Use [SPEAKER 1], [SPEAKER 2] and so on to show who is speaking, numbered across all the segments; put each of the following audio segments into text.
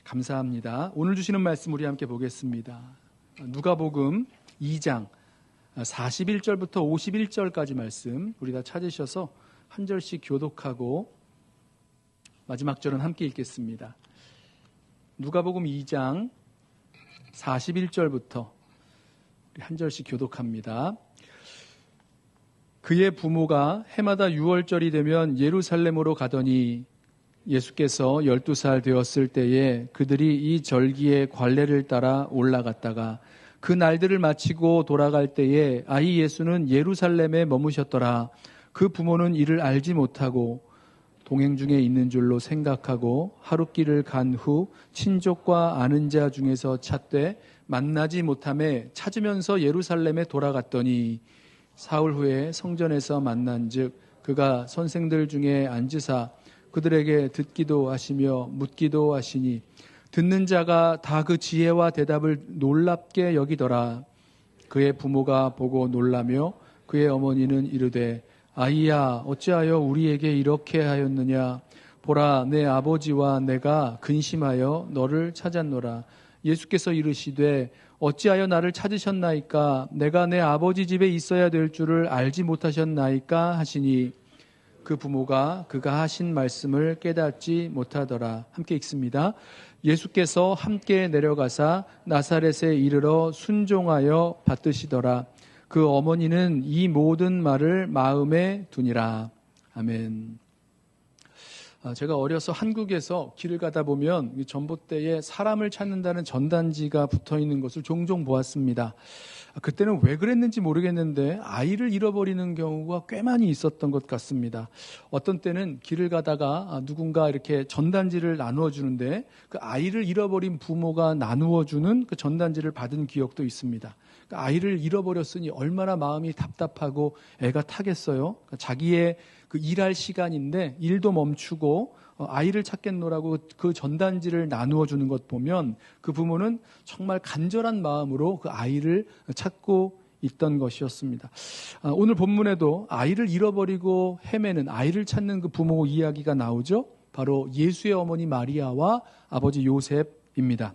[SPEAKER 1] 감사합니다. 오늘 주시는 말씀 우리 함께 보겠습니다. 누가복음 2장 41절부터 51절까지 말씀 우리 다 찾으셔서 한 절씩 교독하고 마지막 절은 함께 읽겠습니다. 누가복음 2장 41절부터 한 절씩 교독합니다. 그의 부모가 해마다 유월절이 되면 예루살렘으로 가더니 예수께서 12살 되었을 때에 그들이 이 절기의 관례를 따라 올라갔다가 그 날들을 마치고 돌아갈 때에 아이 예수는 예루살렘에 머무셨더라. 그 부모는 이를 알지 못하고 동행 중에 있는 줄로 생각하고 하룻길을 간 후 친족과 아는 자 중에서 찾되 만나지 못하매 찾으면서 예루살렘에 돌아갔더니 사흘 후에 성전에서 만난즉 그가 선생들 중에 앉으사 그들에게 듣기도 하시며 묻기도 하시니 듣는 자가 다 그 지혜와 대답을 놀랍게 여기더라. 그의 부모가 보고 놀라며 그의 어머니는 이르되 아이야 어찌하여 우리에게 이렇게 하였느냐. 보라 내 아버지와 내가 근심하여 너를 찾았노라. 예수께서 이르시되 어찌하여 나를 찾으셨나이까. 내가 내 아버지 집에 있어야 될 줄을 알지 못하셨나이까 하시니 그 부모가 그가 하신 말씀을 깨닫지 못하더라. 함께 읽습니다. 예수께서 함께 내려가사 나사렛에 이르러 순종하여 받드시더라. 그 어머니는 이 모든 말을 마음에 두니라. 아멘. 제가 어려서 한국에서 길을 가다 보면 전봇대에 사람을 찾는다는 전단지가 붙어 있는 것을 종종 보았습니다. 그때는 왜 그랬는지 모르겠는데 아이를 잃어버리는 경우가 꽤 많이 있었던 것 같습니다. 어떤 때는 길을 가다가 누군가 이렇게 전단지를 나누어 주는데 그 아이를 잃어버린 부모가 나누어 주는 그 전단지를 받은 기억도 있습니다. 그러니까 아이를 잃어버렸으니 얼마나 마음이 답답하고 애가 타겠어요. 그러니까 자기의 그 일할 시간인데 일도 멈추고 아이를 찾겠노라고 그 전단지를 나누어 주는 것 보면 그 부모는 정말 간절한 마음으로 그 아이를 찾고 있던 것이었습니다. 오늘 본문에도 아이를 잃어버리고 헤매는 아이를 찾는 그 부모 이야기가 나오죠. 바로 예수의 어머니 마리아와 아버지 요셉입니다.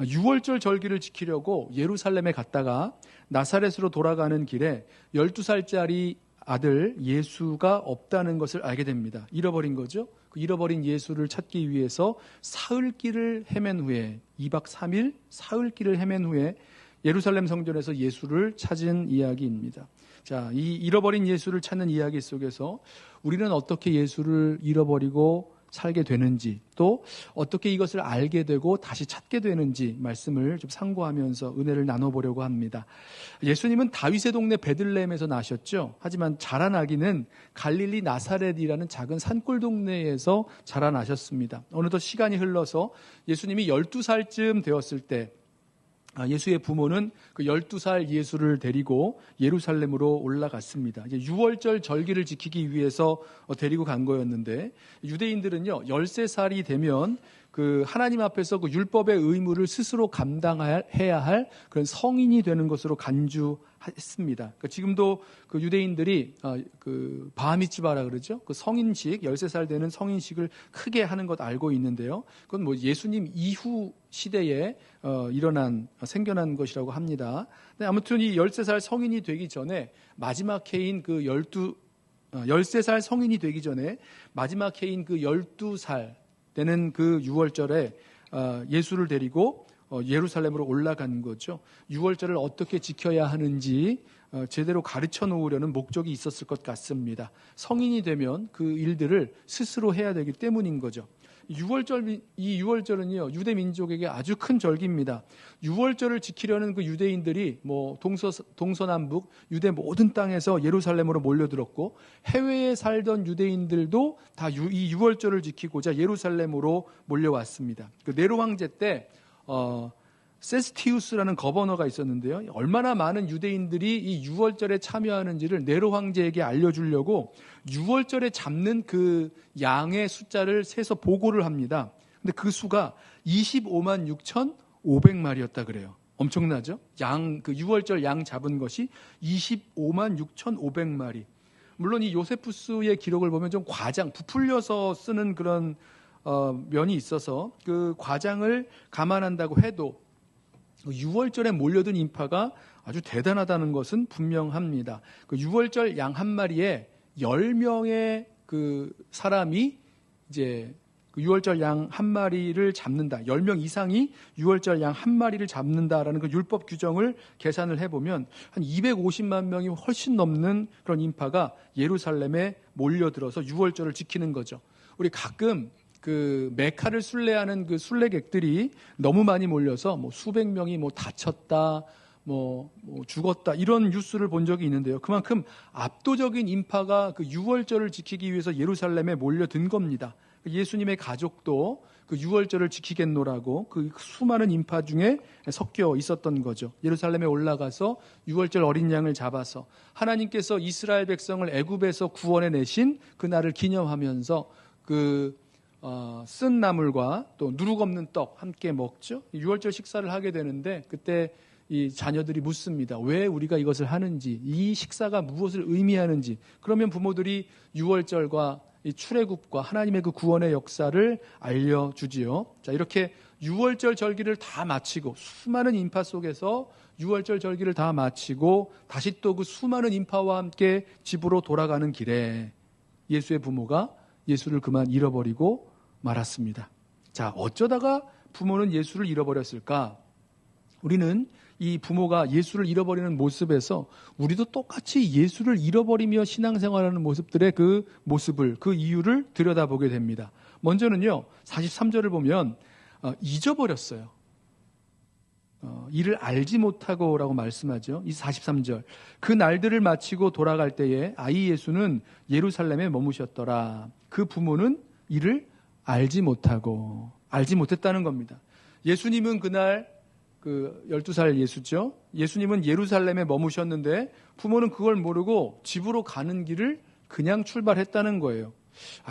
[SPEAKER 1] 유월절 절기를 지키려고 예루살렘에 갔다가 나사렛으로 돌아가는 길에 12살짜리 아들 예수가 없다는 것을 알게 됩니다. 잃어버린 거죠. 그 잃어버린 예수를 찾기 위해서 사흘길을 헤맨 후에 2박 3일 사흘길을 헤맨 후에 예루살렘 성전에서 예수를 찾은 이야기입니다. 자, 이 잃어버린 예수를 찾는 이야기 속에서 우리는 어떻게 예수를 잃어버리고 살게 되는지 또 어떻게 이것을 알게 되고 다시 찾게 되는지 말씀을 좀 상고하면서 은혜를 나눠보려고 합니다. 예수님은 다윗의 동네 베들레헴에서 나셨죠. 하지만 자라나기는 갈릴리 나사렛이라는 작은 산골 동네에서 자라나셨습니다. 어느덧 시간이 흘러서 예수님이 12살쯤 되었을 때 예수의 부모는 그 12살 예수를 데리고 예루살렘으로 올라갔습니다. 이제 유월절 절기를 지키기 위해서 데리고 간 거였는데 유대인들은요 13살이 되면 그 하나님 앞에서 그 율법의 의무를 스스로 감당해야 할 그런 성인이 되는 것으로 간주했습니다. 그러니까 지금도 그 유대인들이 그 바미츠바라 그러죠. 그 성인식 13살 되는 성인식을 크게 하는 것 알고 있는데요. 그건 뭐 예수님 이후 시대에 생겨난 것이라고 합니다. 근데 아무튼 이 13살 성인이 되기 전에 마지막 해인 그 13살 성인이 되기 전에 마지막 해인 그 12살 되는 그 유월절에 예수를 데리고 예루살렘으로 올라간 거죠. 유월절을 어떻게 지켜야 하는지 제대로 가르쳐 놓으려는 목적이 있었을 것 같습니다. 성인이 되면 그 일들을 스스로 해야 되기 때문인 거죠. 이 유월절은요 유대 민족에게 아주 큰 절기입니다. 유월절을 지키려는 그 유대인들이 뭐 동서남북 유대 모든 땅에서 예루살렘으로 몰려들었고 해외에 살던 유대인들도 다 이 유월절을 지키고자 예루살렘으로 몰려왔습니다. 그 네로 황제 때 세스티우스라는 거버너가 있었는데요. 얼마나 많은 유대인들이 이 유월절에 참여하는지를 네로 황제에게 알려주려고 유월절에 잡는 그 양의 숫자를 세서 보고를 합니다. 근데 그 수가 25만 6,500마리였다 그래요. 엄청나죠? 그 유월절 양 잡은 것이 25만 6,500마리. 물론 이 요세푸스의 기록을 보면 좀 부풀려서 쓰는 그런 면이 있어서 그 과장을 감안한다고 해도 6월절에 몰려든 인파가 아주 대단하다는 것은 분명합니다. 그 6월절 양 한 마리에 10명의 그 사람이 이제 그 6월절 양 한 마리를 잡는다. 10명 이상이 6월절 양 한 마리를 잡는다라는 그 율법 규정을 계산을 해보면 한 250만 명이 훨씬 넘는 그런 인파가 예루살렘에 몰려들어서 6월절을 지키는 거죠. 우리 가끔 그 메카를 순례하는 그 순례객들이 너무 많이 몰려서 뭐 수백 명이 뭐 다쳤다, 뭐 죽었다 이런 뉴스를 본 적이 있는데요. 그만큼 압도적인 인파가 그 6월절을 지키기 위해서 예루살렘에 몰려든 겁니다. 예수님의 가족도 그 6월절을 지키겠노라고 그 수많은 인파 중에 섞여 있었던 거죠. 예루살렘에 올라가서 6월절 어린 양을 잡아서 하나님께서 이스라엘 백성을 애굽에서 구원해 내신 그날을 기념하면서 쓴 나물과 또 누룩 없는 떡 함께 먹죠. 6월절 식사를 하게 되는데 그때 이 자녀들이 묻습니다. 왜 우리가 이것을 하는지, 이 식사가 무엇을 의미하는지. 그러면 부모들이 6월절과 이 출애굽과 하나님의 그 구원의 역사를 알려주지요. 자, 이렇게 6월절 절기를 다 마치고 수많은 인파 속에서 6월절 절기를 다 마치고 다시 또 그 수많은 인파와 함께 집으로 돌아가는 길에 예수의 부모가 예수를 그만 잃어버리고 말았습니다. 자, 어쩌다가 부모는 예수를 잃어버렸을까? 우리는 이 부모가 예수를 잃어버리는 모습에서 우리도 똑같이 예수를 잃어버리며 신앙생활하는 모습들의 그 모습을, 그 이유를 들여다보게 됩니다. 먼저는요, 43절을 보면 잊어버렸어요. 이를 알지 못하고라고 말씀하죠. 이 43절. 그 날들을 마치고 돌아갈 때에 아이 예수는 예루살렘에 머무셨더라. 그 부모는 이를 알지 못했다는 겁니다. 예수님은 그날 그 12살 예수죠. 예수님은 예루살렘에 머무셨는데 부모는 그걸 모르고 집으로 가는 길을 그냥 출발했다는 거예요.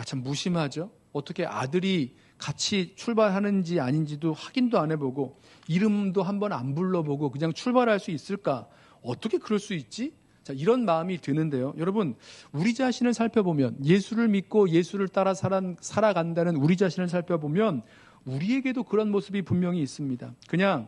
[SPEAKER 1] 참 무심하죠. 어떻게 아들이 같이 출발하는지 아닌지도 확인도 안 해보고 이름도 한번 안 불러보고 그냥 출발할 수 있을까? 어떻게 그럴 수 있지? 자, 이런 마음이 드는데요. 여러분, 우리 자신을 살펴보면 예수를 믿고 예수를 따라 살아간다는 우리 자신을 살펴보면 우리에게도 그런 모습이 분명히 있습니다. 그냥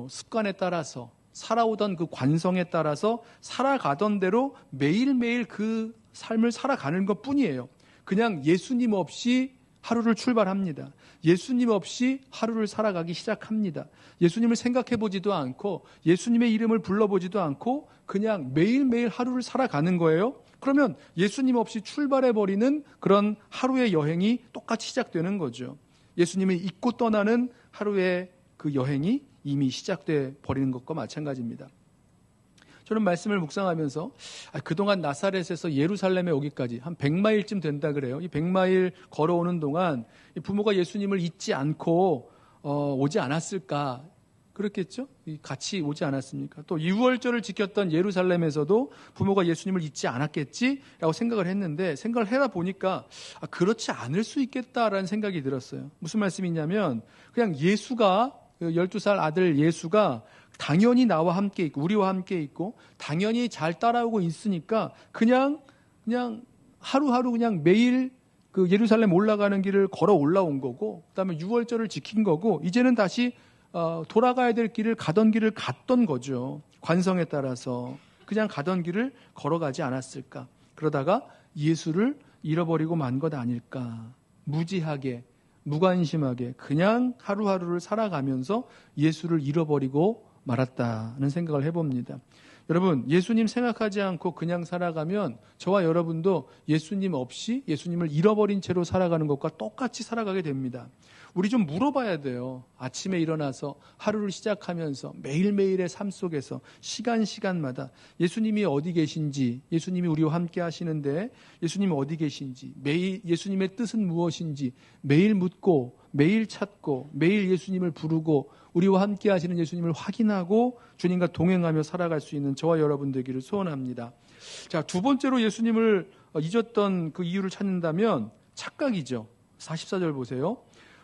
[SPEAKER 1] 습관에 따라서 살아오던 그 관성에 따라서 살아가던 대로 매일매일 그 삶을 살아가는 것 뿐이에요. 그냥 예수님 없이 하루를 출발합니다. 예수님 없이 하루를 살아가기 시작합니다. 예수님을 생각해 보지도 않고 예수님의 이름을 불러보지도 않고 그냥 매일매일 하루를 살아가는 거예요. 그러면 예수님 없이 출발해버리는 그런 하루의 여행이 똑같이 시작되는 거죠. 예수님을 잊고 떠나는 하루의 그 여행이 이미 시작돼 버리는 것과 마찬가지입니다. 저는 말씀을 묵상하면서 그동안 나사렛에서 예루살렘에 오기까지 한 100마일쯤 된다 그래요. 이 100마일 걸어오는 동안 부모가 예수님을 잊지 않고 오지 않았을까? 그렇겠죠? 같이 오지 않았습니까? 또 6월절을 지켰던 예루살렘에서도 부모가 예수님을 잊지 않았겠지라고 생각을 했는데 생각을 해다 보니까 그렇지 않을 수 있겠다라는 생각이 들었어요. 무슨 말씀이냐면 그냥 예수가 12살 아들 예수가 당연히 나와 함께 있고 우리와 함께 있고 당연히 잘 따라오고 있으니까 그냥 하루하루 그냥 매일 그 예루살렘 올라가는 길을 걸어 올라온 거고 그다음에 6월절을 지킨 거고 이제는 다시 돌아가야 될 길을 가던 길을 갔던 거죠. 관성에 따라서 그냥 가던 길을 걸어가지 않았을까. 그러다가 예수를 잃어버리고 만 것 아닐까. 무지하게 무관심하게 그냥 하루하루를 살아가면서 예수를 잃어버리고 말았다는 생각을 해봅니다. 여러분, 예수님 생각하지 않고 그냥 살아가면 저와 여러분도 예수님 없이 예수님을 잃어버린 채로 살아가는 것과 똑같이 살아가게 됩니다. 우리 좀 물어봐야 돼요. 아침에 일어나서 하루를 시작하면서 매일매일의 삶 속에서 시간마다 예수님이 어디 계신지, 예수님이 우리와 함께 하시는데 예수님이 어디 계신지, 매일 예수님의 뜻은 무엇인지 매일 묻고 매일 찾고 매일 예수님을 부르고 우리와 함께 하시는 예수님을 확인하고 주님과 동행하며 살아갈 수 있는 저와 여러분 되기를 소원합니다. 자, 두 번째로 예수님을 잊었던 그 이유를 찾는다면 착각이죠. 44절 보세요.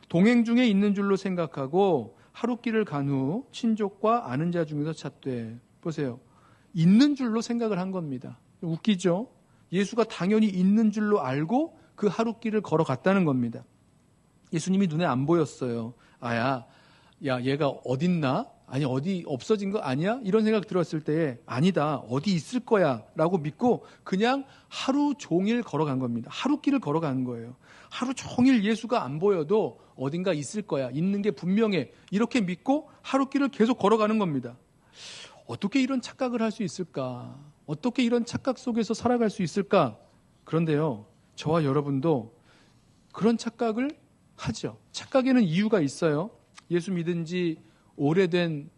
[SPEAKER 1] 동행 중에 있는 줄로 생각하고 하룻길을 간 후 친족과 아는 자 중에서 찾되. 보세요. 있는 줄로 생각을 한 겁니다. 웃기죠? 예수가 당연히 있는 줄로 알고 그 하룻길을 걸어갔다는 겁니다. 예수님이 눈에 안 보였어요. 야, 얘가 어딨나? 아니, 어디 없어진 거 아니야? 이런 생각 들었을 때에 아니다, 어디 있을 거야 라고 믿고 그냥 하루 종일 걸어간 겁니다. 하루길을 걸어간 거예요. 하루 종일 예수가 안 보여도 어딘가 있을 거야, 있는 게 분명해, 이렇게 믿고 하루길을 계속 걸어가는 겁니다. 어떻게 이런 착각을 할 수 있을까? 어떻게 이런 착각 속에서 살아갈 수 있을까? 그런데요, 저와 여러분도 그런 착각을 하죠. 착각에는 이유가 있어요. 예수 믿은 지 오래된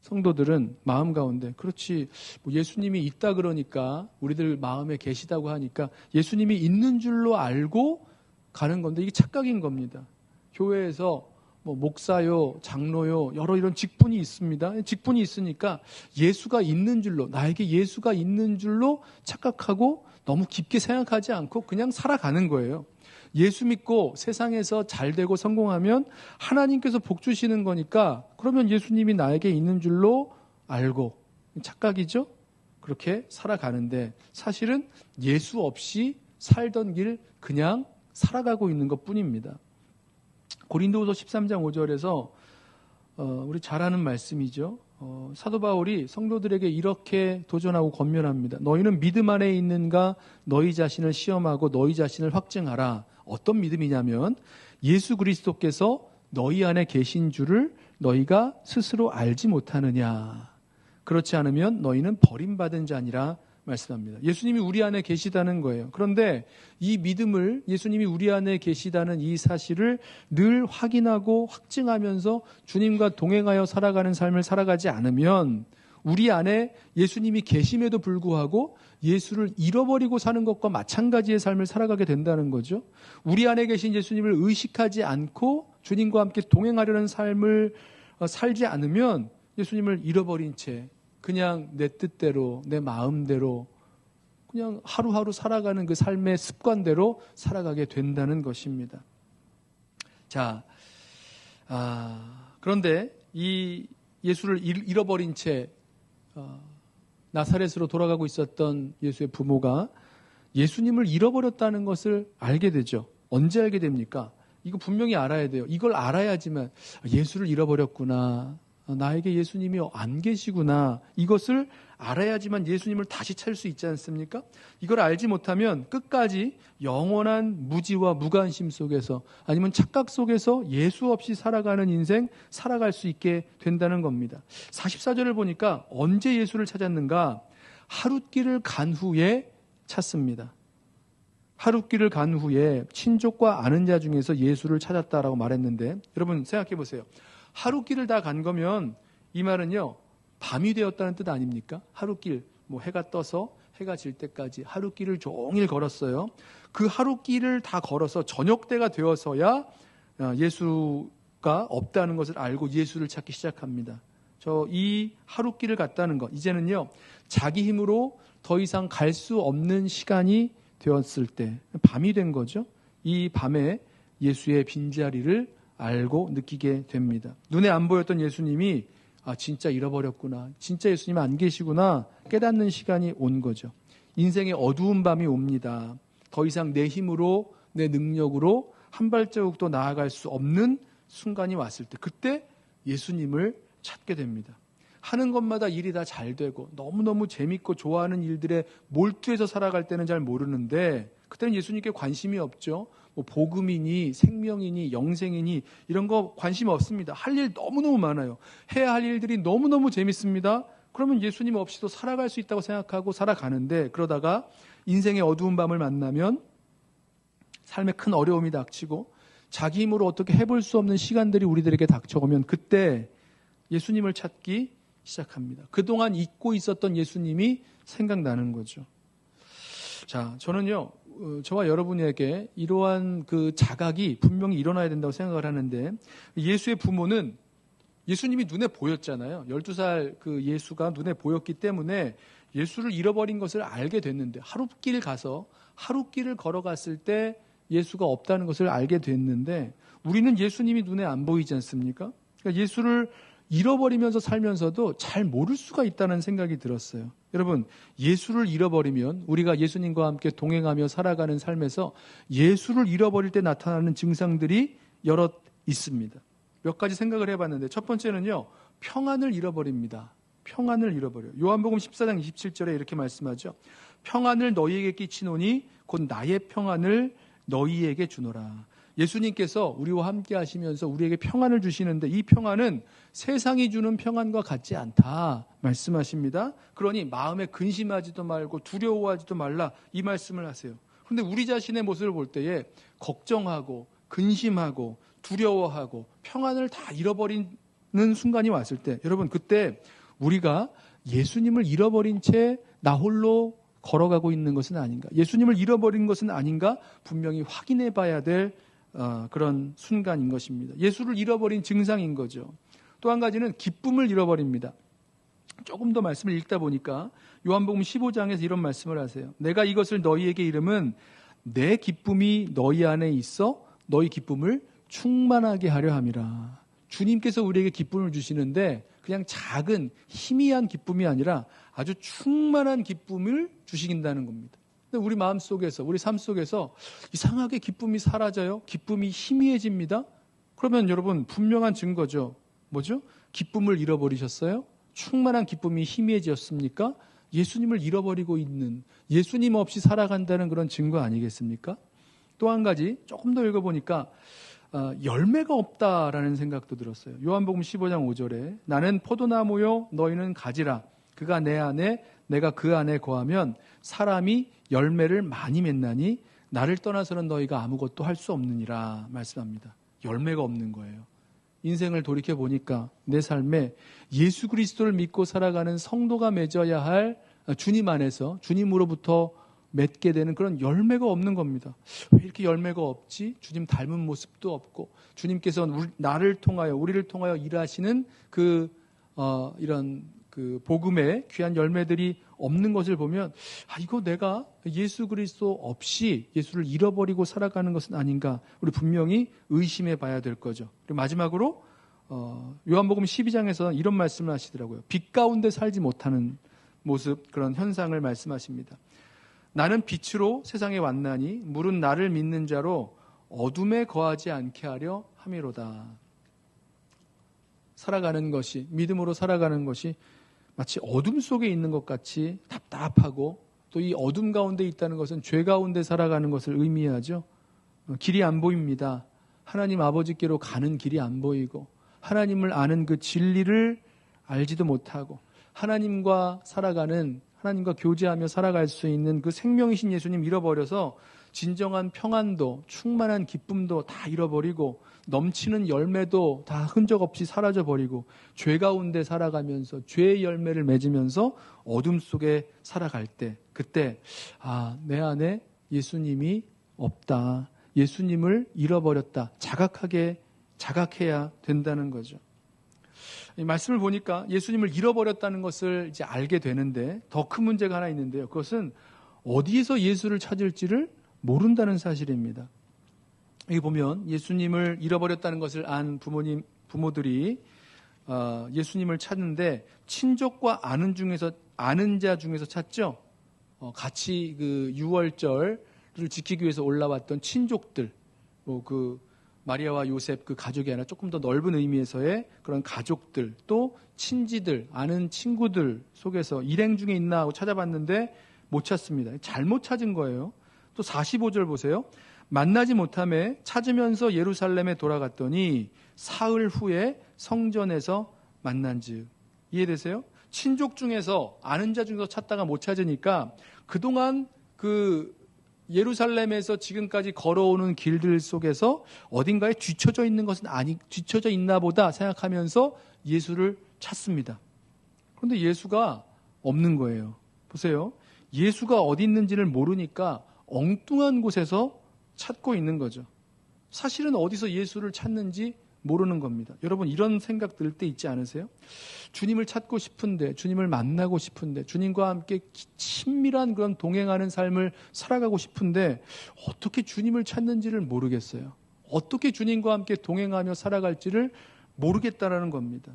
[SPEAKER 1] 성도들은 마음 가운데, 그렇지, 뭐 예수님이 있다 그러니까, 우리들 마음에 계시다고 하니까 예수님이 있는 줄로 알고 가는 건데, 이게 착각인 겁니다. 교회에서 뭐 목사요, 장로요, 여러 이런 직분이 있습니다. 직분이 있으니까 예수가 있는 줄로, 나에게 예수가 있는 줄로 착각하고 너무 깊게 생각하지 않고 그냥 살아가는 거예요. 예수 믿고 세상에서 잘 되고 성공하면 하나님께서 복 주시는 거니까, 그러면 예수님이 나에게 있는 줄로 알고, 착각이죠? 그렇게 살아가는데 사실은 예수 없이 살던 길 그냥 살아가고 있는 것 뿐입니다. 고린도후서 13장 5절에서 우리 잘 아는 말씀이죠. 사도 바울이 성도들에게 이렇게 도전하고 권면합니다. 너희는 믿음 안에 있는가? 너희 자신을 시험하고 너희 자신을 확증하라. 어떤 믿음이냐면 예수 그리스도께서 너희 안에 계신 줄을 너희가 스스로 알지 못하느냐. 그렇지 않으면 너희는 버림받은 자니라 말씀합니다. 예수님이 우리 안에 계시다는 거예요. 그런데 이 믿음을, 예수님이 우리 안에 계시다는 이 사실을 늘 확인하고 확증하면서 주님과 동행하여 살아가는 삶을 살아가지 않으면 우리 안에 예수님이 계심에도 불구하고 예수를 잃어버리고 사는 것과 마찬가지의 삶을 살아가게 된다는 거죠. 우리 안에 계신 예수님을 의식하지 않고 주님과 함께 동행하려는 삶을 살지 않으면 예수님을 잃어버린 채 그냥 내 뜻대로, 내 마음대로 그냥 하루하루 살아가는 그 삶의 습관대로 살아가게 된다는 것입니다. 자, 그런데 이 예수를 잃어버린 채 나사렛으로 돌아가고 있었던 예수의 부모가 예수님을 잃어버렸다는 것을 알게 되죠. 언제 알게 됩니까? 이거 분명히 알아야 돼요. 이걸 알아야지만 예수를 잃어버렸구나, 나에게 예수님이 안 계시구나, 이것을 알아야지만 예수님을 다시 찾을 수 있지 않습니까? 이걸 알지 못하면 끝까지 영원한 무지와 무관심 속에서, 아니면 착각 속에서 예수 없이 살아가는 인생 살아갈 수 있게 된다는 겁니다. 44절을 보니까 언제 예수를 찾았는가? 하룻길을 간 후에 찾습니다. 하룻길을 간 후에 친족과 아는 자 중에서 예수를 찾았다라고 말했는데, 여러분 생각해 보세요. 하룻길을 다 간 거면 이 말은요, 밤이 되었다는 뜻 아닙니까? 하룻길, 뭐 해가 떠서 해가 질 때까지 하룻길을 종일 걸었어요. 그 하룻길을 다 걸어서 저녁 때가 되어서야 예수가 없다는 것을 알고 예수를 찾기 시작합니다. 이 하룻길을 갔다는 것, 이제는요, 자기 힘으로 더 이상 갈 수 없는 시간이 되었을 때, 밤이 된 거죠. 이 밤에 예수의 빈자리를 알고 느끼게 됩니다. 눈에 안 보였던 예수님이 진짜 잃어버렸구나, 진짜 예수님 안 계시구나 깨닫는 시간이 온 거죠. 인생의 어두운 밤이 옵니다. 더 이상 내 힘으로, 내 능력으로 한 발자국도 나아갈 수 없는 순간이 왔을 때, 그때 예수님을 찾게 됩니다. 하는 것마다 일이 다 잘 되고 너무너무 재밌고 좋아하는 일들에 몰두해서 살아갈 때는 잘 모르는데, 그때는 예수님께 관심이 없죠. 뭐 복음이니 생명이니 영생이니 이런 거 관심 없습니다. 할 일 너무너무 많아요. 해야 할 일들이 너무너무 재밌습니다. 그러면 예수님 없이도 살아갈 수 있다고 생각하고 살아가는데, 그러다가 인생의 어두운 밤을 만나면 삶에 큰 어려움이 닥치고 자기 힘으로 어떻게 해볼 수 없는 시간들이 우리들에게 닥쳐오면 그때 예수님을 찾기 시작합니다. 그동안 잊고 있었던 예수님이 생각나는 거죠. 자, 저는요, 저와 여러분에게 이러한 그 자각이 분명히 일어나야 된다고 생각을 하는데, 예수의 부모는 예수님이 눈에 보였잖아요. 12살 그 예수가 눈에 보였기 때문에 예수를 잃어버린 것을 알게 됐는데, 하룻길 가서 하룻길을 걸어갔을 때 예수가 없다는 것을 알게 됐는데, 우리는 예수님이 눈에 안 보이지 않습니까? 그러니까 예수를 잃어버리면서 살면서도 잘 모를 수가 있다는 생각이 들었어요. 여러분, 예수를 잃어버리면 우리가 예수님과 함께 동행하며 살아가는 삶에서 예수를 잃어버릴 때 나타나는 증상들이 여럿 있습니다. 몇 가지 생각을 해봤는데 첫 번째는요, 평안을 잃어버립니다. 평안을 잃어버려요. 요한복음 14장 27절에 이렇게 말씀하죠. 평안을 너희에게 끼치노니 곧 나의 평안을 너희에게 주노라. 예수님께서 우리와 함께 하시면서 우리에게 평안을 주시는데 이 평안은 세상이 주는 평안과 같지 않다 말씀하십니다. 그러니 마음에 근심하지도 말고 두려워하지도 말라 이 말씀을 하세요. 그런데 우리 자신의 모습을 볼 때에 걱정하고 근심하고 두려워하고 평안을 다 잃어버리는 순간이 왔을 때 여러분 그때 우리가 예수님을 잃어버린 채 나 홀로 걸어가고 있는 것은 아닌가, 예수님을 잃어버린 것은 아닌가 분명히 확인해 봐야 될 그런 순간인 것입니다. 예수를 잃어버린 증상인 거죠. 또 한 가지는 기쁨을 잃어버립니다. 조금 더 말씀을 읽다 보니까 요한복음 15장에서 이런 말씀을 하세요. 내가 이것을 너희에게 이름은 내 기쁨이 너희 안에 있어 너희 기쁨을 충만하게 하려 함이라. 주님께서 우리에게 기쁨을 주시는데 그냥 작은 희미한 기쁨이 아니라 아주 충만한 기쁨을 주시긴다는 겁니다. 근데 우리 마음 속에서, 우리 삶 속에서 이상하게 기쁨이 사라져요. 기쁨이 희미해집니다. 그러면 여러분 분명한 증거죠. 뭐죠? 기쁨을 잃어버리셨어요? 충만한 기쁨이 희미해졌습니까? 예수님을 잃어버리고 있는, 예수님 없이 살아간다는 그런 증거 아니겠습니까? 또 한 가지 조금 더 읽어보니까 열매가 없다라는 생각도 들었어요. 요한복음 15장 5절에 나는 포도나무요 너희는 가지라. 그가 내 안에 내가 그 안에 거하면 사람이 열매를 많이 맺나니 나를 떠나서는 너희가 아무것도 할 수 없느니라 말씀합니다. 열매가 없는 거예요. 인생을 돌이켜보니까 내 삶에 예수 그리스도를 믿고 살아가는 성도가 맺어야 할 주님 안에서 주님으로부터 맺게 되는 그런 열매가 없는 겁니다. 왜 이렇게 열매가 없지? 주님 닮은 모습도 없고 주님께서 나를 통하여 우리를 통하여 일하시는 이런 복음의 귀한 열매들이 없는 것을 보면 이거 내가 예수 그리스도 없이 예수를 잃어버리고 살아가는 것은 아닌가 우리 분명히 의심해 봐야 될 거죠. 그리고 마지막으로 요한복음 12장에서 이런 말씀을 하시더라고요. 빛 가운데 살지 못하는 모습, 그런 현상을 말씀하십니다. 나는 빛으로 세상에 왔나니 물은 나를 믿는 자로 어둠에 거하지 않게 하려 함이로다. 살아가는 것이, 믿음으로 살아가는 것이 마치 어둠 속에 있는 것 같이 답답하고 또 이 어둠 가운데 있다는 것은 죄 가운데 살아가는 것을 의미하죠. 길이 안 보입니다. 하나님 아버지께로 가는 길이 안 보이고 하나님을 아는 그 진리를 알지도 못하고 하나님과 교제하며 살아갈 수 있는 그 생명이신 예수님 잃어버려서 진정한 평안도 충만한 기쁨도 다 잃어버리고 넘치는 열매도 다 흔적 없이 사라져버리고 죄 가운데 살아가면서 죄의 열매를 맺으면서 어둠 속에 살아갈 때 그때 내 안에 예수님이 없다. 예수님을 잃어버렸다. 자각해야 된다는 거죠. 이 말씀을 보니까 예수님을 잃어버렸다는 것을 이제 알게 되는데 더 큰 문제가 하나 있는데요. 그것은 어디에서 예수를 찾을지를 모른다는 사실입니다. 여기 보면 예수님을 잃어버렸다는 것을 안 부모들이 예수님을 찾는데 친족과 아는 자 중에서 찾죠. 같이 그 유월절을 지키기 위해서 올라왔던 친족들, 마리아와 요셉 그 가족이 아니라 조금 더 넓은 의미에서의 그런 가족들, 또 친지들, 아는 친구들 속에서 일행 중에 있나 하고 찾아봤는데 못 찾습니다. 잘못 찾은 거예요. 또 45절 보세요. 만나지 못하매 찾으면서 예루살렘에 돌아갔더니 사흘 후에 성전에서 만난즉. 이해되세요? 친족 중에서 아는 자 중에서 찾다가 못 찾으니까 그동안 예루살렘에서 지금까지 걸어오는 길들 속에서 어딘가에 뒤쳐져 있는 것은 뒤쳐져 있나 보다 생각하면서 예수를 찾습니다. 그런데 예수가 없는 거예요. 보세요. 예수가 어디 있는지를 모르니까 엉뚱한 곳에서 찾고 있는 거죠. 사실은 어디서 예수를 찾는지 모르는 겁니다. 여러분 이런 생각 들 때 있지 않으세요? 주님을 찾고 싶은데, 주님을 만나고 싶은데, 주님과 함께 친밀한 그런 동행하는 삶을 살아가고 싶은데 어떻게 주님을 찾는지를 모르겠어요. 어떻게 주님과 함께 동행하며 살아갈지를 모르겠다라는 겁니다.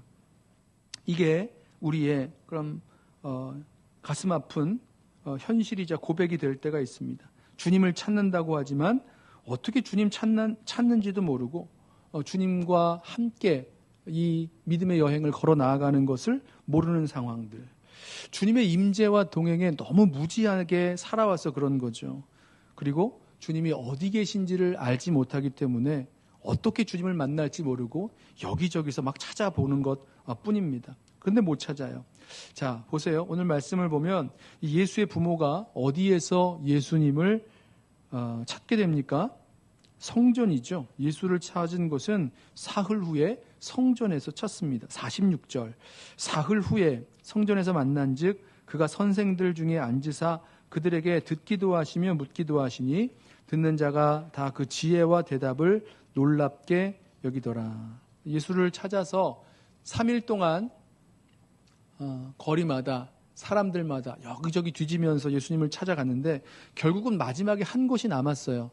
[SPEAKER 1] 이게 우리의 그럼 가슴 아픈 현실이자 고백이 될 때가 있습니다. 주님을 찾는다고 하지만 어떻게 주님 찾는지도 모르고 주님과 함께 이 믿음의 여행을 걸어 나아가는 것을 모르는 상황들. 주님의 임재와 동행에 너무 무지하게 살아와서 그런 거죠. 그리고 주님이 어디 계신지를 알지 못하기 때문에 어떻게 주님을 만날지 모르고 여기저기서 막 찾아보는 것 뿐입니다. 그런데 못 찾아요. 자, 보세요. 오늘 말씀을 보면 이 예수의 부모가 어디에서 예수님을 찾게 됩니까? 성전이죠. 예수를 찾은 곳은 사흘 후에 성전에서 찾습니다. 46절. 사흘 후에 성전에서 만난즉 그가 선생들 중에 앉으사 그들에게 듣기도 하시며 묻기도 하시니 듣는 자가 다 그 지혜와 대답을 놀랍게 여기더라. 예수를 찾아서 3일 동안 거리마다 사람들마다 여기저기 뒤지면서 예수님을 찾아갔는데 결국은 마지막에 한 곳이 남았어요.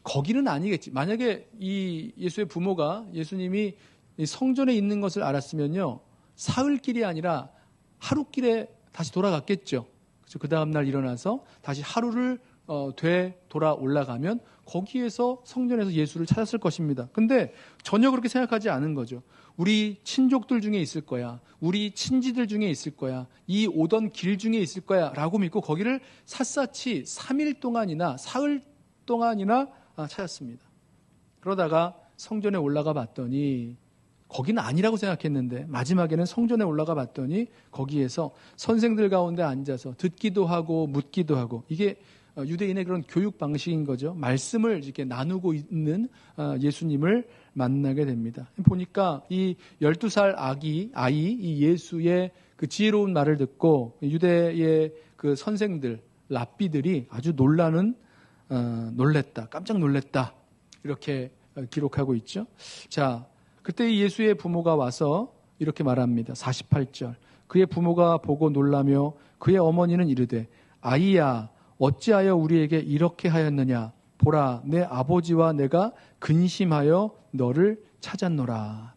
[SPEAKER 1] 거기는 아니겠지. 만약에 이 예수의 부모가 예수님이 성전에 있는 것을 알았으면요, 사흘길이 아니라 하루길에 다시 돌아갔겠죠. 그래서 그 다음날 일어나서 다시 하루를 돌아 올라가면 거기에서 성전에서 예수를 찾았을 것입니다. 근데 전혀 그렇게 생각하지 않은 거죠. 우리 친족들 중에 있을 거야. 우리 친지들 중에 있을 거야. 이 오던 길 중에 있을 거야 라고 믿고 거기를 샅샅이 3일 동안이나 사흘 동안이나 찾았습니다. 그러다가 성전에 올라가 봤더니 거기는 아니라고 생각했는데 마지막에는 성전에 올라가 봤더니 거기에서 선생들 가운데 앉아서 듣기도 하고 묻기도 하고, 이게 유대인의 그런 교육 방식인 거죠. 말씀을 이렇게 나누고 있는 예수님을 만나게 됩니다. 보니까 이 12살 아이 이 예수의 그 지혜로운 말을 듣고 유대의 그 선생들, 랍비들이 아주 놀랬다, 깜짝 놀랬다, 이렇게 기록하고 있죠. 자, 그때 예수의 부모가 와서 이렇게 말합니다. 48절. 그의 부모가 보고 놀라며 그의 어머니는 이르되 아이야 어찌하여 우리에게 이렇게 하였느냐, 보라 내 아버지와 내가 근심하여 너를 찾았노라.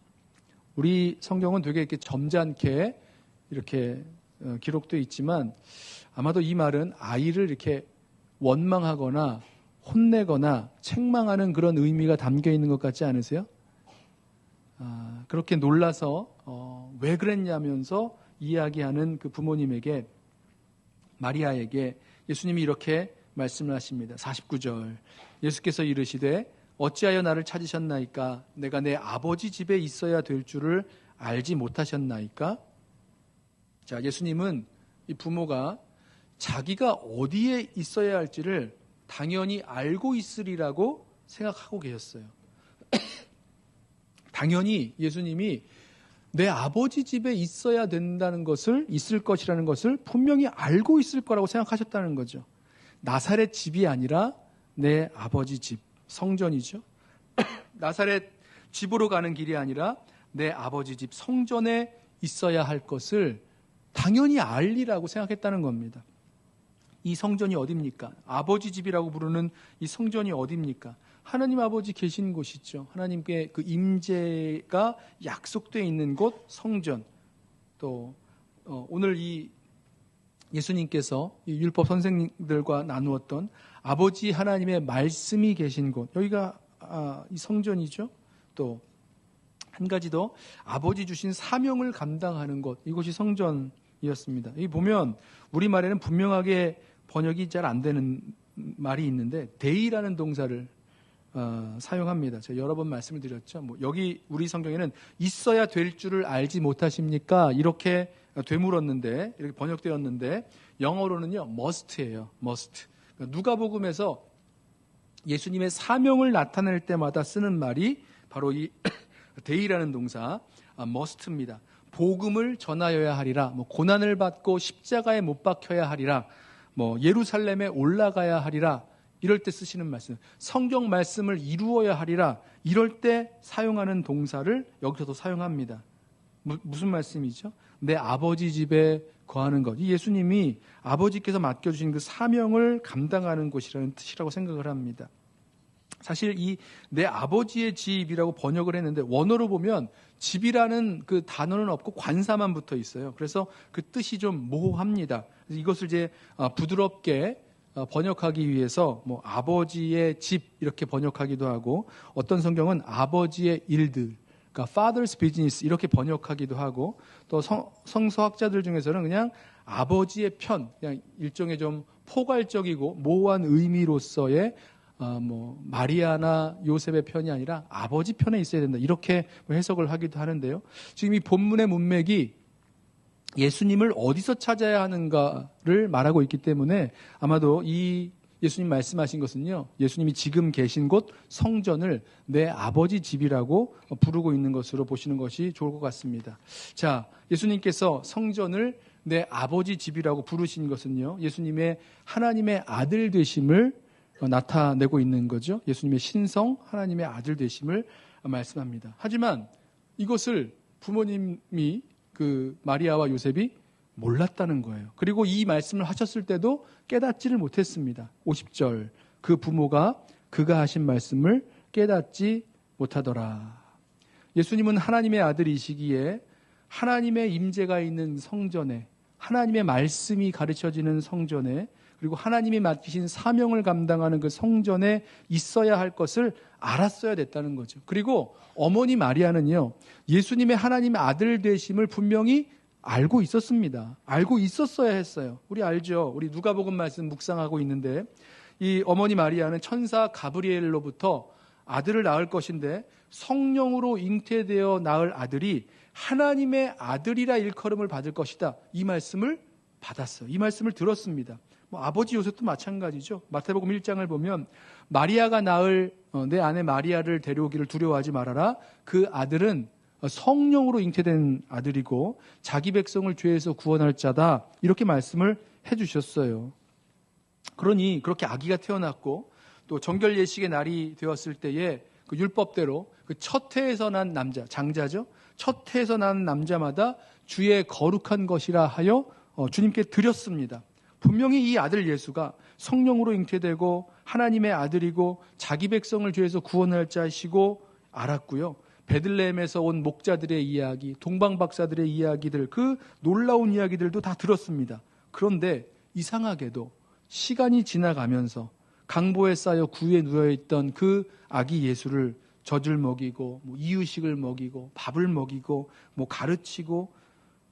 [SPEAKER 1] 우리 성경은 되게 이렇게 점잖게 이렇게 기록되어 있지만 아마도 이 말은 아이를 이렇게 원망하거나 혼내거나 책망하는 그런 의미가 담겨 있는 것 같지 않으세요? 그렇게 놀라서 왜 그랬냐면서 이야기하는 그 부모님에게, 마리아에게 예수님이 이렇게 말씀을 하십니다. 49절. 예수께서 이르시되 어찌하여 나를 찾으셨나이까? 내가 내 아버지 집에 있어야 될 줄을 알지 못하셨나이까? 자, 예수님은 이 부모가 자기가 어디에 있어야 할지를 당연히 알고 있으리라고 생각하고 계셨어요. 당연히 예수님이 내 아버지 집에 있어야 된다는 것을, 있을 것이라는 것을 분명히 알고 있을 거라고 생각하셨다는 거죠. 나사렛 집이 아니라 내 아버지 집, 성전이죠. 나사렛 집으로 가는 길이 아니라 내 아버지 집, 성전에 있어야 할 것을 당연히 알리라고 생각했다는 겁니다. 이 성전이 어디입니까? 아버지 집이라고 부르는 이 성전이 어디입니까? 하나님 아버지 계신 곳이죠. 하나님께 그 임재가 약속되어 있는 곳, 성전. 또 오늘 이 예수님께서 이 율법 선생님들과 나누었던 아버지 하나님의 말씀이 계신 곳, 여기가 이 성전이죠. 또 한 가지 더, 아버지 주신 사명을 감당하는 곳, 이곳이 성전이었습니다. 여기 보면 우리말에는 분명하게 번역이 잘 안 되는 말이 있는데 데이라는 동사를 사용합니다. 제가 여러 번 말씀을 드렸죠. 여기 우리 성경에는 있어야 될 줄을 알지 못하십니까? 이렇게 되물었는데, 이렇게 번역되었는데 영어로는요 must예요. must. 누가복음에서 예수님의 사명을 나타낼 때마다 쓰는 말이 바로 이 데이라는 동사 must입니다. 복음을 전하여야 하리라, 고난을 받고 십자가에 못 박혀야 하리라, 예루살렘에 올라가야 하리라, 이럴 때 쓰시는 말씀, 성경 말씀을 이루어야 하리라, 이럴 때 사용하는 동사를 여기서도 사용합니다. 무슨 말씀이죠? 내 아버지 집에 거하는 것. 이 예수님이 아버지께서 맡겨주신 그 사명을 감당하는 곳이라는 뜻이라고 생각을 합니다. 사실 이 내 아버지의 집이라고 번역을 했는데 원어로 보면 집이라는 그 단어는 없고 관사만 붙어 있어요. 그래서 그 뜻이 좀 모호합니다. 그래서 이것을 이제 부드럽게 번역하기 위해서 뭐 아버지의 집 이렇게 번역하기도 하고, 어떤 성경은 아버지의 일들, 그러니까 father's business 이렇게 번역하기도 하고, 또 성서학자들 중에서는 그냥 아버지의 편, 그냥 일종의 좀 포괄적이고 모호한 의미로서의 뭐 마리아나 요셉의 편이 아니라 아버지 편에 있어야 된다, 이렇게 해석을 하기도 하는데요. 지금 이 본문의 문맥이 예수님을 어디서 찾아야 하는가를 말하고 있기 때문에 아마도 이 예수님 말씀하신 것은요, 예수님이 지금 계신 곳 성전을 내 아버지 집이라고 부르고 있는 것으로 보시는 것이 좋을 것 같습니다. 자, 예수님께서 성전을 내 아버지 집이라고 부르신 것은요, 예수님의 하나님의 아들 되심을 나타내고 있는 거죠. 예수님의 신성, 하나님의 아들 되심을 말씀합니다. 하지만 이것을 부모님이 그 마리아와 요셉이 몰랐다는 거예요. 그리고 이 말씀을 하셨을 때도 깨닫지를 못했습니다. 50절, 그 부모가 그가 하신 말씀을 깨닫지 못하더라. 예수님은 하나님의 아들이시기에 하나님의 임재가 있는 성전에, 하나님의 말씀이 가르쳐지는 성전에, 그리고 하나님이 맡기신 사명을 감당하는 그 성전에 있어야 할 것을 알았어야 됐다는 거죠. 그리고 어머니 마리아는요, 예수님의 하나님의 아들 되심을 분명히 알고 있었습니다. 알고 있었어야 했어요. 우리 알죠? 우리 누가복음 말씀 묵상하고 있는데, 이 어머니 마리아는 천사 가브리엘로부터 아들을 낳을 것인데 성령으로 잉태되어 낳을 아들이 하나님의 아들이라 일컬음을 받을 것이다, 이 말씀을 받았어요. 이 말씀을 들었습니다. 뭐 아버지 요셉도 마찬가지죠. 마태복음 1장을 보면 마리아가 낳을 내 아내 마리아를 데려오기를 두려워하지 말아라. 그 아들은 성령으로 잉태된 아들이고 자기 백성을 죄에서 구원할 자다, 이렇게 말씀을 해주셨어요. 그러니 그렇게 아기가 태어났고 또 정결 예식의 날이 되었을 때에 그 율법대로 그 첫 해에서 난 남자, 장자죠. 첫 해에서 난 남자마다 주의 거룩한 것이라 하여 주님께 드렸습니다. 분명히 이 아들 예수가 성령으로 잉태되고 하나님의 아들이고 자기 백성을 죄에서 구원할 자시고 알았고요. 베들레헴에서 온 목자들의 이야기, 동방박사들의 이야기들, 그 놀라운 이야기들도 다 들었습니다. 그런데 이상하게도 시간이 지나가면서 강보에 쌓여 구유에 누워있던 그 아기 예수를 젖을 먹이고 뭐 이유식을 먹이고 밥을 먹이고 뭐 가르치고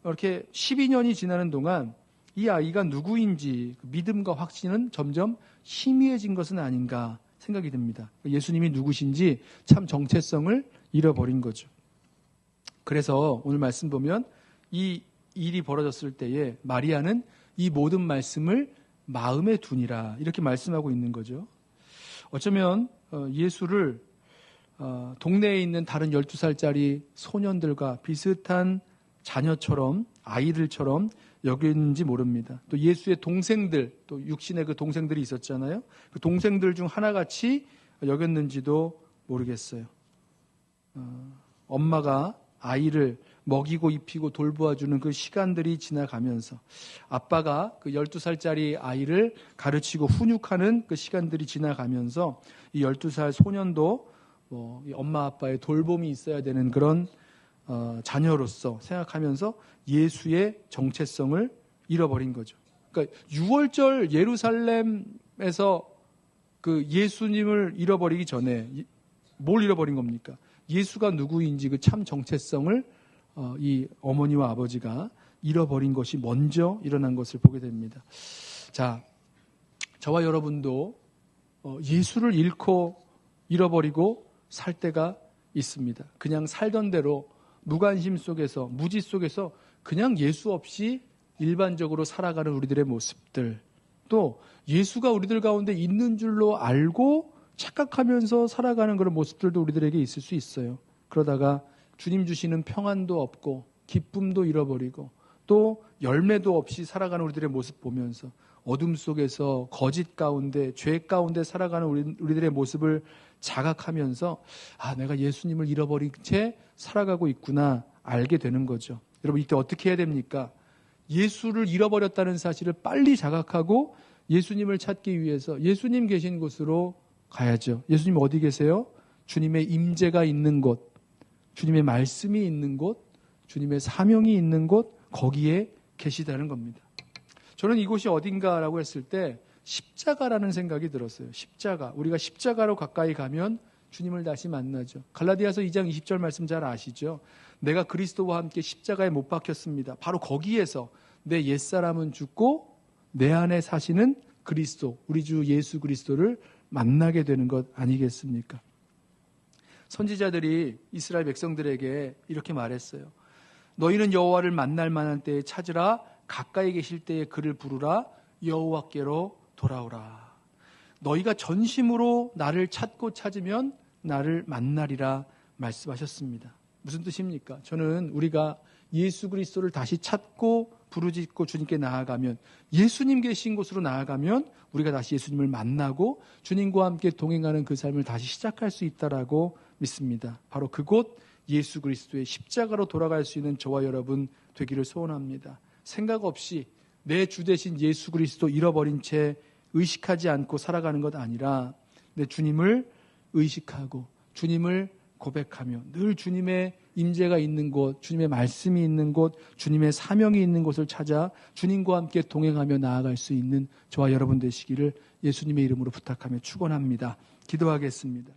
[SPEAKER 1] 이렇게 12년이 지나는 동안 이 아이가 누구인지 믿음과 확신은 점점 희미해진 것은 아닌가 생각이 듭니다. 예수님이 누구신지 참 정체성을 잃어버린 거죠. 그래서 오늘 말씀 보면 이 일이 벌어졌을 때에 마리아는 이 모든 말씀을 마음에 두니라, 이렇게 말씀하고 있는 거죠. 어쩌면 예수를 동네에 있는 다른 12살짜리 소년들과 비슷한 자녀처럼, 아이들처럼 여겼는지 모릅니다. 또 예수의 동생들, 또 육신의 그 동생들이 있었잖아요. 그 동생들 중 하나같이 여겼는지도 모르겠어요. 엄마가 아이를 먹이고 입히고 돌보아주는 그 시간들이 지나가면서 아빠가 그 12살짜리 아이를 가르치고 훈육하는 그 시간들이 지나가면서 이 12살 소년도 이 엄마 아빠의 돌봄이 있어야 되는 그런 자녀로서 생각하면서 예수의 정체성을 잃어버린 거죠. 그러니까 6월절 예루살렘에서 그 예수님을 잃어버리기 전에 뭘 잃어버린 겁니까? 예수가 누구인지 그 참 정체성을 이 어머니와 아버지가 잃어버린 것이 먼저 일어난 것을 보게 됩니다. 자, 저와 여러분도 예수를 잃고 잃어버리고 살 때가 있습니다. 그냥 살던 대로 무관심 속에서, 무지 속에서 그냥 예수 없이 일반적으로 살아가는 우리들의 모습들, 또 예수가 우리들 가운데 있는 줄로 알고 착각하면서 살아가는 그런 모습들도 우리들에게 있을 수 있어요. 그러다가 주님 주시는 평안도 없고 기쁨도 잃어버리고 또 열매도 없이 살아가는 우리들의 모습 보면서 어둠 속에서 거짓 가운데, 죄 가운데 살아가는 우리들의 모습을 자각하면서 내가 예수님을 잃어버린 채 살아가고 있구나 알게 되는 거죠. 여러분, 이때 어떻게 해야 됩니까? 예수를 잃어버렸다는 사실을 빨리 자각하고 예수님을 찾기 위해서 예수님 계신 곳으로 가야죠. 예수님 어디 계세요? 주님의 임재가 있는 곳, 주님의 말씀이 있는 곳, 주님의 사명이 있는 곳, 거기에 계시다는 겁니다. 저는 이곳이 어딘가라고 했을 때 십자가라는 생각이 들었어요. 십자가. 우리가 십자가로 가까이 가면 주님을 다시 만나죠. 갈라디아서 2장 20절 말씀 잘 아시죠? 내가 그리스도와 함께 십자가에 못 박혔습니다. 바로 거기에서 내 옛사람은 죽고 내 안에 사시는 그리스도, 우리 주 예수 그리스도를 만나게 되는 것 아니겠습니까? 선지자들이 이스라엘 백성들에게 이렇게 말했어요. 너희는 여호와를 만날 만한 때에 찾으라. 가까이 계실 때에 그를 부르라. 여호와께로 돌아오라. 너희가 전심으로 나를 찾고 찾으면 나를 만나리라 말씀하셨습니다. 무슨 뜻입니까? 저는 우리가 예수 그리스도를 다시 찾고 부르짖고 주님께 나아가면, 예수님 계신 곳으로 나아가면 우리가 다시 예수님을 만나고 주님과 함께 동행하는 그 삶을 다시 시작할 수 있다라고 믿습니다. 바로 그곳 예수 그리스도의 십자가로 돌아갈 수 있는 저와 여러분 되기를 소원합니다. 생각 없이 내 주 대신 예수 그리스도 잃어버린 채 의식하지 않고 살아가는 것 아니라 내 주님을 의식하고 주님을 고백하며 늘 주님의 임재가 있는 곳, 주님의 말씀이 있는 곳, 주님의 사명이 있는 곳을 찾아 주님과 함께 동행하며 나아갈 수 있는 저와 여러분 되시기를 예수님의 이름으로 부탁하며 축원합니다. 기도하겠습니다.